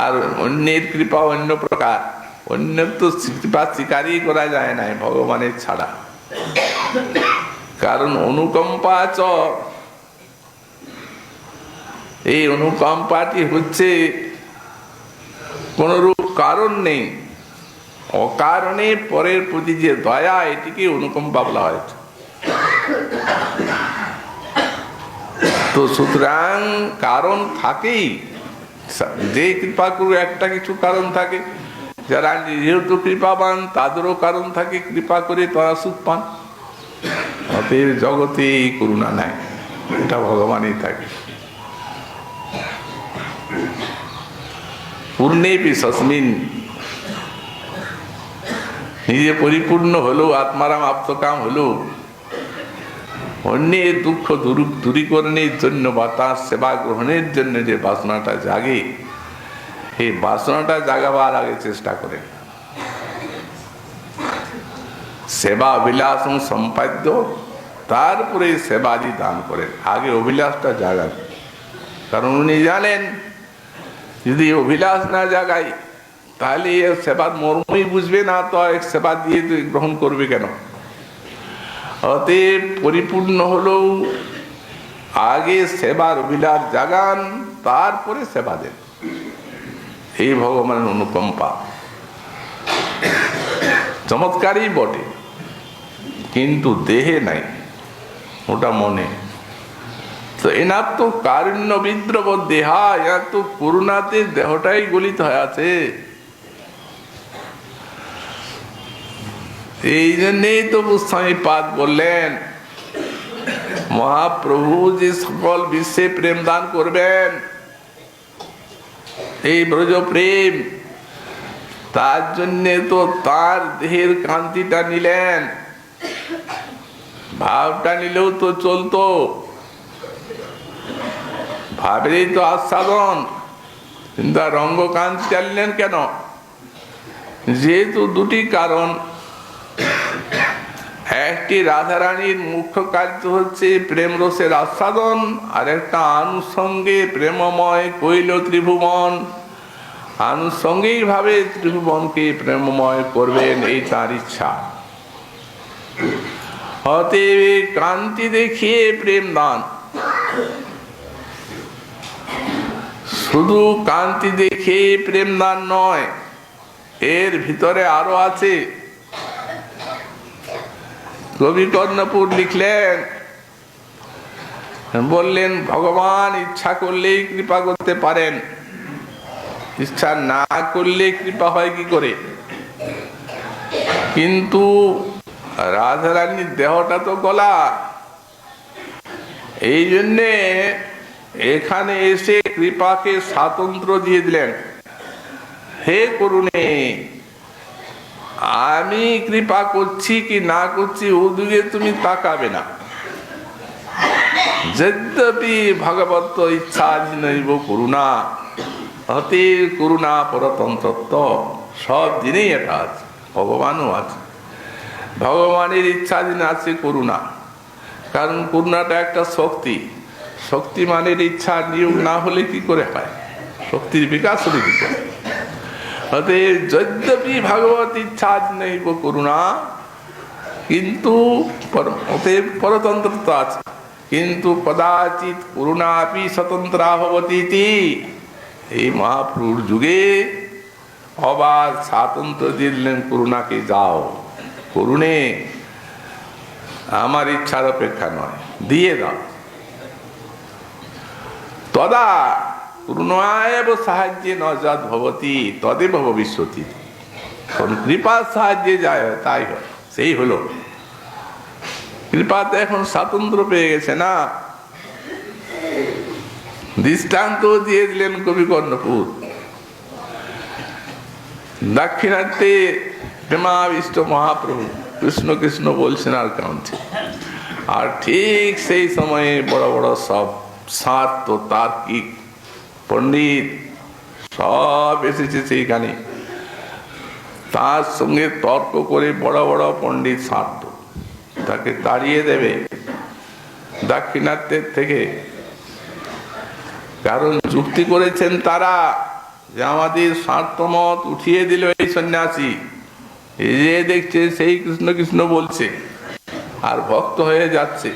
আর অন্যের কৃপা অন্য প্রকার। অন্যের তো কৃপা স্বীকারই করা যায় না ভগবানের ছাড়া, কারণ অনুকম্পা চ, এই অনুকম্পাটি হচ্ছে কোনরূপ কারণ নেই, অকারণে পরের প্রতি যে দয়া, এটিকে অনুকম্পা বলা হয়েছে। তো সুতরাং কারণ থাকেই, যে কৃপা করবে একটা কিছু কারণ থাকে। যারা যেহেতু কৃপাবান তাদেরও কারণ থাকে, কৃপা করে তারা সুখ পান। অতএব জগতে এই করুণা নাই, এটা ভগবানই থাকে। পূর্ণেপি সস্মিন, নিজে পরিপূর্ণ হলো, আত্মারাম আপ্তকাম হলো, অন্যের দুঃখ দূরীকরণের জন্য বা তার সেবা গ্রহণের জন্য যে বাসনাটা জাগে, এই বাসনাটা জাগাবার আগে চেষ্টা করেন। সেবা অভিলাষ সম্পাদ্য, তারপরে সেবাদি দান করেন। আগে অভিলাষটা জাগান, কারণ উনি জানেন যদি অভিলাষ না জাগাই তাহলে সেবার মর্মই বুঝবে না, তো সেবা দিয়ে গ্রহণ করবে কেন? অতএব পরিপূর্ণ হলেও আগে সেবার অভিলাষ জাগান, তারপরে সেবা দেন। এই ভগবানের অনুকম্পা চমৎকারই বটে, কিন্তু দেহে নাই, ওটা মনে। তো এনার তো কারুণ্য বিদ্রব দেহা, এনার তো করুণাতে দেহটাই গলিত হয়ে আছে। এই জন্যেই তো গোস্বামীপাদ বললেন মহাপ্রভু যে সকল বিশ্বে প্রেম দান করবেন, এই ব্রজ প্রেম, তার জন্যে তো তার দেহের কান্তিটা নিলেন। ভাবটা নিলেও তো চলতো, ভাবেরই তো আস্বাদন, কিন্তু রঙ্গ কান্তিটা নিলেন কেন? যেহেতু দুটি কারণ, একটি রাধারানীর মুখ্য কার্য হচ্ছে প্রেম রসের আস্বাদন, আর একটা আনুষঙ্গে প্রেমময় কইল ত্রিভুবন, আনুষঙ্গিক ভাবে ত্রিভুবনকে প্রেমময় করবেন, এই তার ইচ্ছা। অতএব কান্তি দেখিয়ে প্রেম দান, শুধু কান্তি দেখে প্রেম দান নয়, এর ভিতরে আরো আছে। কবি কর্ণপুর লিখলেন, বললেন ভগবান ইচ্ছা করলেই কৃপা করতে পারেন, ইচ্ছা না করলে কৃপা হয় কি করে? কিন্তু রাধারানীর দেহটা তো গলা, এই জন্যে এখানে এসে কৃপাকে স্বাতন্ত্র দিয়ে দিলেন। হে করুণে, আমি কৃপা করছি কি না করছি ওদিকে তুমি তাকাবে না। যদ্যপি ভগবত ইচ্ছা নৈব করুণা, অতি করুণা পরতন্ত্রত্ব, সব দিনেই এটা আছে, ভগবানও আছে। ভগবানের ইচ্ছাধীন আছে করুণা, কারণ করুণাটা একটা শক্তি। শক্তিমানের ইচ্ছা নিয়োগ না হলে কি করে হয়? শক্তির বিকাশ হলে কি করে? অতএব যদ্যপি ভগবত ইচ্ছা নৈব করুণা, কিন্তু অতএব পরতন্ত্রতা আছে। কিন্তু কদাচিৎ করুণাপি স্বতন্ত্রা ভবতি ইতি। এই মহাপ্রভুর যুগে অবাধ স্বাতন্ত্র্য দিলেন করুণাকে, যাও করুণে, আমার ইচ্ছার অপেক্ষা নয়, দিয়ে দাও। তদা করুণায়ব সাহায্যে নজাত ভবতি তদেব ভবিষ্যতি। কোন কৃপার সাহায্যে যায় তাই হয়, সেই হলো কৃপাতে এখন স্বাতন্ত্র্য পেয়ে গেছে না। দৃষ্টান্ত দিয়ে দিলেন কবি কর্ণপুর। দাক্ষিণাত্যে প্রেমাবিষ্ট মহাপ্রভু কৃষ্ণ কৃষ্ণ বলছেন আর কাঁদছেন, আর ঠিক সেই সময়ে বড় বড় সব স্বার্থ তার্কিক পণ্ডিত সব এসেছে সেইখানে, তার সঙ্গে তর্ক করে বড় বড় পণ্ডিত স্বার্থ তাকে তাড়িয়ে দেবে দাক্ষিণাত্যের থেকে। কারণ যুক্তি করেছেন তারা যে আমাদের স্বার্থমত উঠিয়ে দিল এই সন্ন্যাসী, এই যে দেখছে সেই কৃষ্ণ কৃষ্ণ বলছে আর ভক্ত হয়ে যাচ্ছে,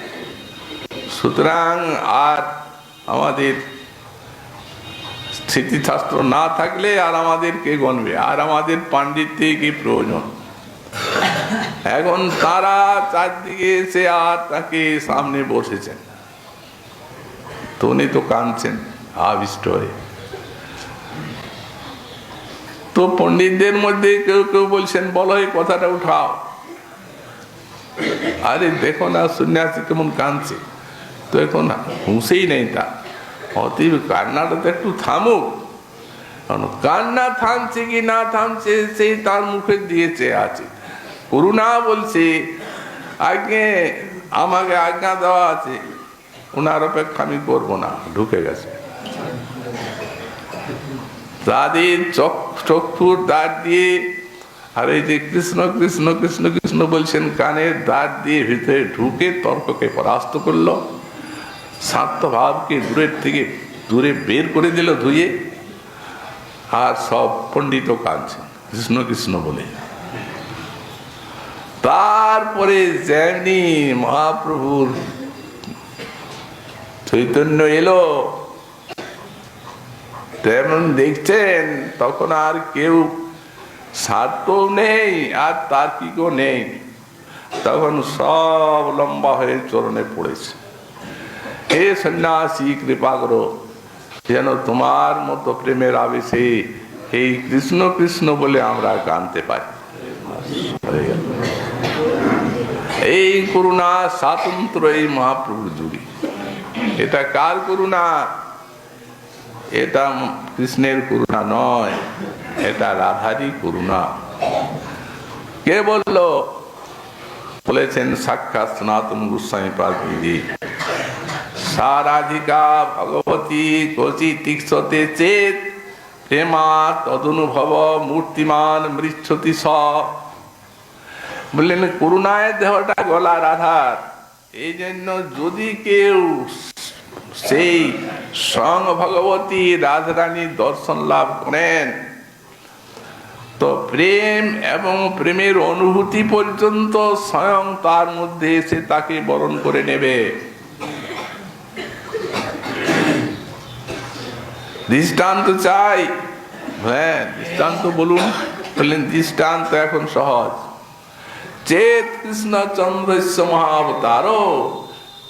সুতরাং আর আমাদের স্মৃতিশাস্ত্র না থাকলে আর আমাদের কে গণবে, আর আমাদের পাণ্ডিত্যে কি প্রয়োজন। এখন তারা চারদিকে এসে আর তাকে সামনে বসেছেন, তো উনি তো কাঁদছেন আবিষ্ট হয়ে। তো পণ্ডিতদের মধ্যে কেউ কেউ বলছেন, বলো এই কথাটা উঠাও, আরে দেখো না সন্ন্যাসী কেমন কাঁদছে, তো এখন হুঁশেই নেই তার, অতীব কান্নাটা তো একটু থামুক। কান্না থামছে কি না থামছে সেই তার মুখের দিয়ে চেয়ে আছে। করুণা বলছে আগে আমাকে আজ্ঞা দেওয়া আছে, ওনার অপেক্ষা আমি করবো না, ঢুকে গেছে। তাদের চক্ষুর দ্বার দিয়ে, আর এই যে কৃষ্ণ কৃষ্ণ কৃষ্ণ কৃষ্ণ বলছেন কানের দ্বার দিয়ে ভিতরে ঢুকে তর্ককে পরাস্ত করলো, স্বার্থ ভাবকে দূরের থেকে দূরে বের করে দিল ধুয়ে, আর সব পণ্ডিত কাঁদছেন কৃষ্ণ কৃষ্ণ বলে। তারপরে যেমনি মহাপ্রভুর চৈতন্য এলো তেমন দেখছেন তখন আর কেউ স্বার্থ নেই আর তার্কিকও নেই, তখন সব লম্বা হয়ে চরণে পড়েছে, হে সন্ন্যাসী কৃপা করো, যেন তোমার মতো প্রেমের আবেশে এই কৃষ্ণ কৃষ্ণ বলে আমরা কাঁদতে পারি। এই করুণা স্বাতন্ত্র এই মহাপ্রভুর যুগে। এটা কার করুণা? এটা কৃষ্ণের করুণা নয়, এটা রাধারই করুণা। কে বলল? বলেছেন সাক্ষাৎ সনাতন গোস্বামী পাদজি, সারাধিকা ভগবতী কচি তিক্ষতে চেত প্রেমা তদনুভব মূর্তিমান মৃচ্ছতি স। বললেন করুণায় দেহটা গলা রাধার, এই জন্য যদি কেউ সেই স্বয়ং ভগবতী রাধারানীর দর্শন লাভ করেন তো প্রেম এবং প্রেমের অনুভূতি পর্যন্ত স্বয়ং তার মধ্যে এসে তাকে বরণ করে নেবে। দৃষ্টান্ত চাই? হ্যাঁ দৃষ্টান্ত বলুন। বললেন দৃষ্টান্ত এখন সহজ। চেত কৃষ্ণচন্দ্রস্য মহাবতার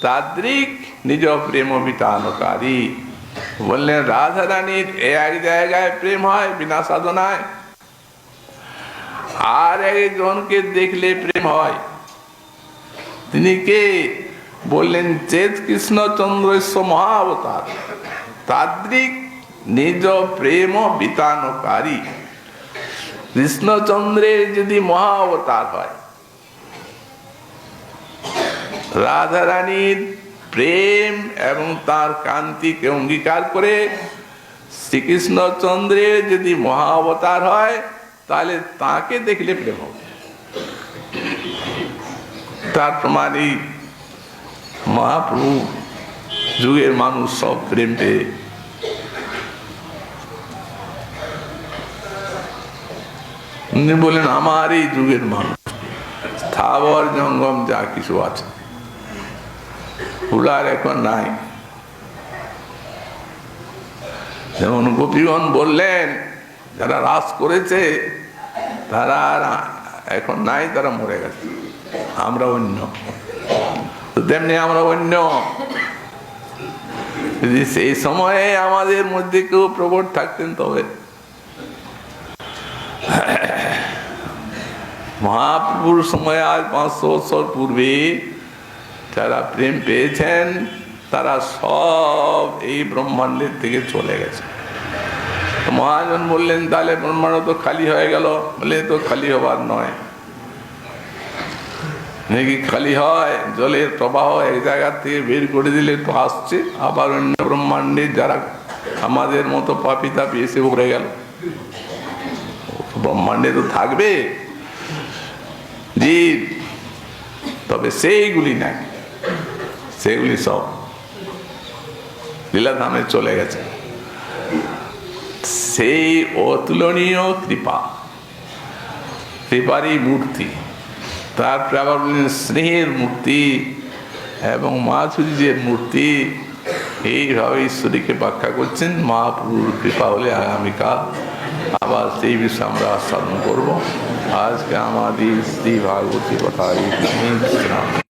তাদ্রিক নিজ প্রেম বিতানকারী। বললেন রাধা রানীর এক জায়গায় প্রেম হয় বিনা সাধনায়, আর একজনকে দেখলে প্রেম হয়। তিনি কে? বললেন চেত কৃষ্ণচন্দ্রস্য মহাবতার তাদ্রিক নিজ প্রেম বিতানকারী। কৃষ্ণচন্দ্রের যদি মহাবতার হয়, রাধা রানীর প্রেম এবং তার কান্তিকে অঙ্গীকার করে শ্রীকৃষ্ণচন্দ্রের যদি মহাবতার হয়, তাহলে তাকে দেখলে প্রেম হবে। তার প্রমাণ এই মহাপ্রভু যুগের মানুষ সব প্রেম পেয়ে বলেন আমার এই যুগের মানুষ স্থাবর জঙ্গম যা কিছু আছে হুলার এখন নাই। যেমন গোপীগণ বললেন যারা রাস করেছে তারা আর এখন নাই, তারা মরে গেছে, আমরা অন্য। তো তেমনি আমরা অন্য। যদি সেই সময়ে আমাদের মধ্যে কেউ প্রবট থাকতেন তবে। মহাপ্রভুর সময় আজ 500 বছর পূর্বে যারা প্রেম পেয়েছেন তারা সব এই ব্রহ্মাণ্ডের থেকে চলে গেছে। মহাজন বললেন তাহলে ব্রহ্মাণ্ড তো খালি হয়ে গেল। বলে তো খালি হবার নয়, নাকি খালি হয়? জলের প্রবাহ এক জায়গা থেকে বের করে দিলে তো আসছে, আবার অন্য ব্রহ্মাণ্ডে যারা আমাদের মতো পাপি তাপি এসে ভরে গেল। ব্রহ্মাণ্ডে তো থাকবে জীব, তবে সেইগুলি নাই, সেগুলি সব লীলাধামে চলে গেছে। সেই অতুলনীয় কৃপা, কৃপারই মূর্তি, তারপরে আবার স্নেহের মূর্তি এবং মাধুর্যের মূর্তি। এইভাবে ঈশ্বরীকে ব্যাখ্যা করছেন। মহাপ্রভুর কৃপা হলে আগামীকাল আবার সেই বিষয়ে আমরা আস্বাদন করব। আজকে আমাদের শ্রী ভাগবতী কথা